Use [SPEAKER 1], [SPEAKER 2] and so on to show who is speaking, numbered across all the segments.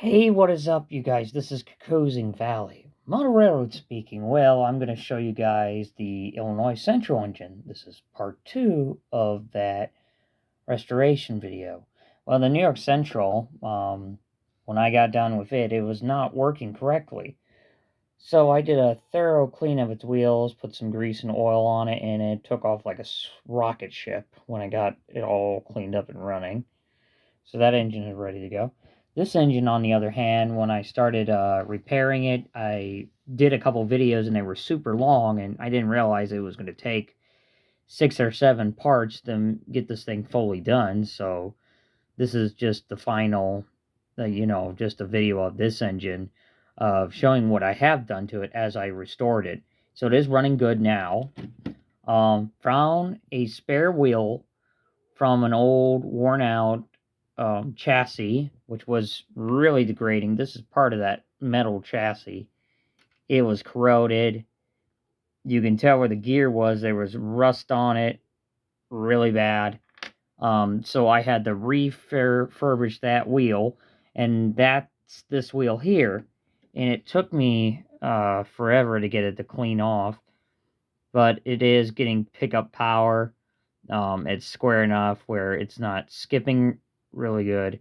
[SPEAKER 1] Hey, what is up, you guys? This is Cocosing Valley. Model Railroad speaking. Well, I'm going to show you guys the Illinois Central engine. This is part 2 of that restoration video. Well, the New York Central, when I got done with it, it was not working correctly. So I did a thorough clean of its wheels, put some grease and oil on it, and it took off like a rocket ship when I got it all cleaned up and running. So that engine is ready to go. This engine, on the other hand, when I started repairing it, I did a couple videos and they were super long, and I didn't realize it was going to take 6 or 7 parts to get this thing fully done. So this is just the final, just a video of this engine of showing what I have done to it as I restored it. So it is running good now. Found a spare wheel from an old, worn out chassis, which was really degrading. This is part of that metal chassis. It was corroded. You can tell where the gear was. There was rust on it, really bad. So I had to refurbish that wheel, and that's this wheel here. And it took me forever to get it to clean off, but it is getting pickup power. It's square enough where it's not skipping really good.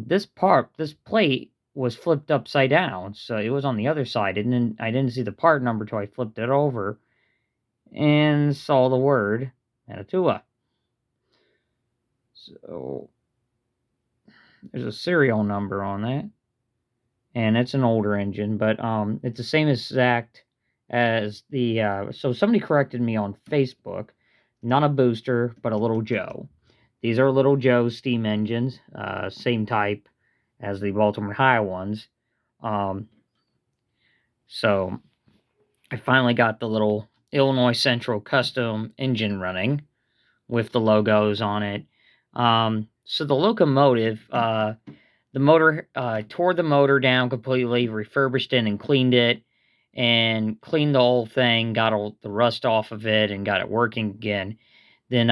[SPEAKER 1] This plate was flipped upside down, so it was on the other side. And I didn't see the part number till I flipped it over and saw the word Manitoua. So there's a serial number on that, and it's an older engine, but it's the same exact as the. So somebody corrected me on Facebook, not a booster, but a Little Joe. These are Little Joe steam engines, same type as the Baltimore High ones. So I finally got the little Illinois Central custom engine running with the logos on it. So the locomotive, the motor, tore the motor down completely, refurbished it and cleaned the whole thing, got all the rust off of it and got it working again. Then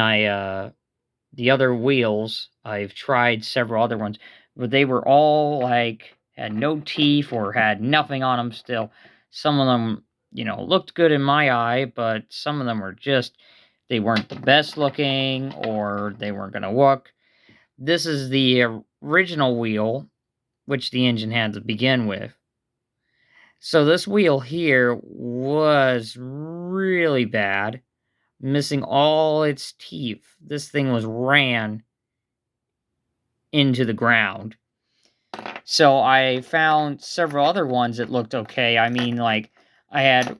[SPEAKER 1] the other wheels, I've tried several other ones, but they were all like had no teeth or had nothing on them still. Some of them, looked good in my eye, but some of them were just, they weren't the best looking or they weren't going to work. This is the original wheel, which the engine had to begin with. So this wheel here was really bad, missing all its teeth. This thing was ran into the ground. So I found several other ones that looked okay. I mean, like, I had,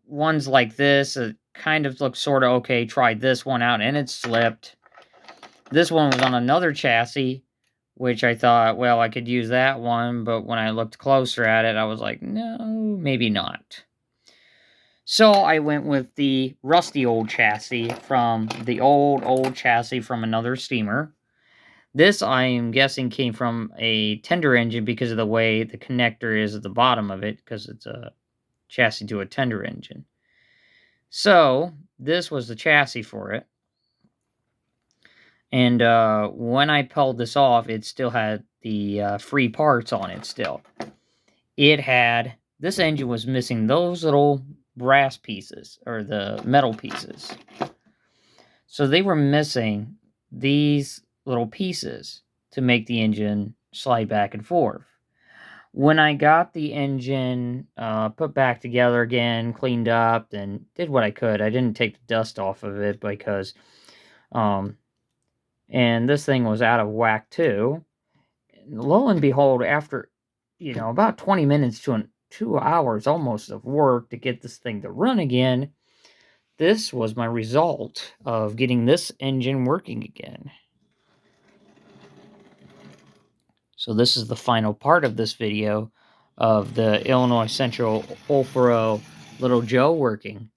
[SPEAKER 1] ones like this that kind of looked sort of okay. Tried this one out and it slipped. This one was on another chassis, which I thought, well, I could use that one. But when I looked closer at it, I was like, no, maybe not. So I went with the rusty old chassis from the old chassis from another steamer. This, I am guessing, came from a tender engine because of the way the connector is at the bottom of it, because it's a chassis to a tender engine. So, this was the chassis for it. And when I pulled this off, it still had the free parts on it still. This engine was missing those little brass pieces, or the metal pieces. So they were missing these little pieces to make the engine slide back and forth. When I got the engine put back together again, cleaned up, and did what I could, I didn't take the dust off of it because, and this thing was out of whack too. Lo and behold, after, about 20 minutes to 2 hours almost of work to get this thing to run again, this was my result of getting this engine working again. So this is the final part of this video of the Illinois Central Ulfaro Little Joe working.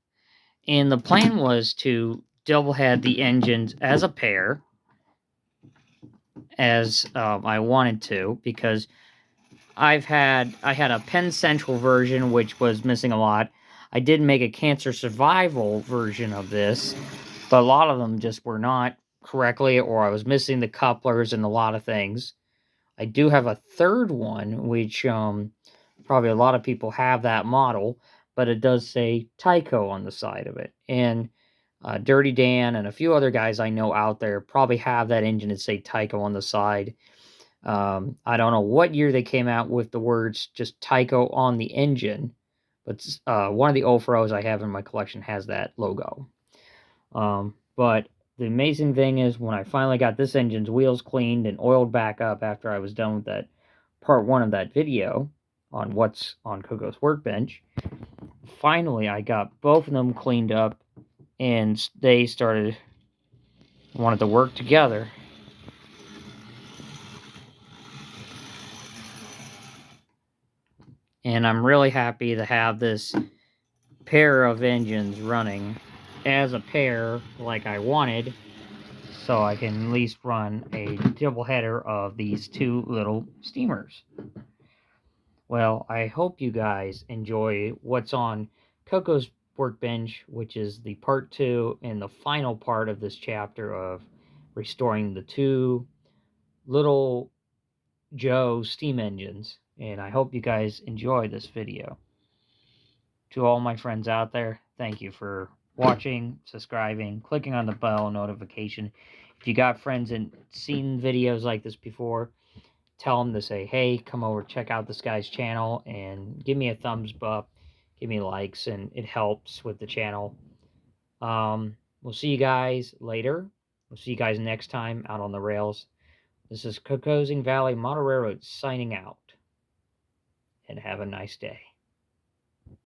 [SPEAKER 1] And the plan was to double head the engines as a pair, as I wanted to, because I had a Penn Central version which was missing a lot. I did make a Cancer Survival version of this, but a lot of them just were not correctly, or I was missing the couplers and a lot of things. I do have a third one, which probably a lot of people have that model, but it does say Tyco on the side of it. And Dirty Dan and a few other guys I know out there probably have that engine that say Tyco on the side. I don't know what year they came out with the words just Tyco on the engine, but one of the Ofros I have in my collection has that logo. But the amazing thing is when I finally got this engine's wheels cleaned and oiled back up after I was done with that part 1 of that video on what's on Coco's workbench, finally I got both of them cleaned up and they wanted to work together. And I'm really happy to have this pair of engines running as a pair like I wanted, so I can at least run a double header of these two little steamers. Well, I hope you guys enjoy what's on Coco's workbench, which is the part 2 and the final part of this chapter of restoring the two little Joe steam engines. And I hope you guys enjoy this video. To all my friends out there, thank you for watching, subscribing, clicking on the bell notification. If you got friends and seen videos like this before, tell them to say, hey, come over, check out this guy's channel, and give me a thumbs up, give me likes, and it helps with the channel. We'll see you guys later. We'll see you guys next time out on the rails. This is Cocosing Valley Model Railroad signing out. And have a nice day.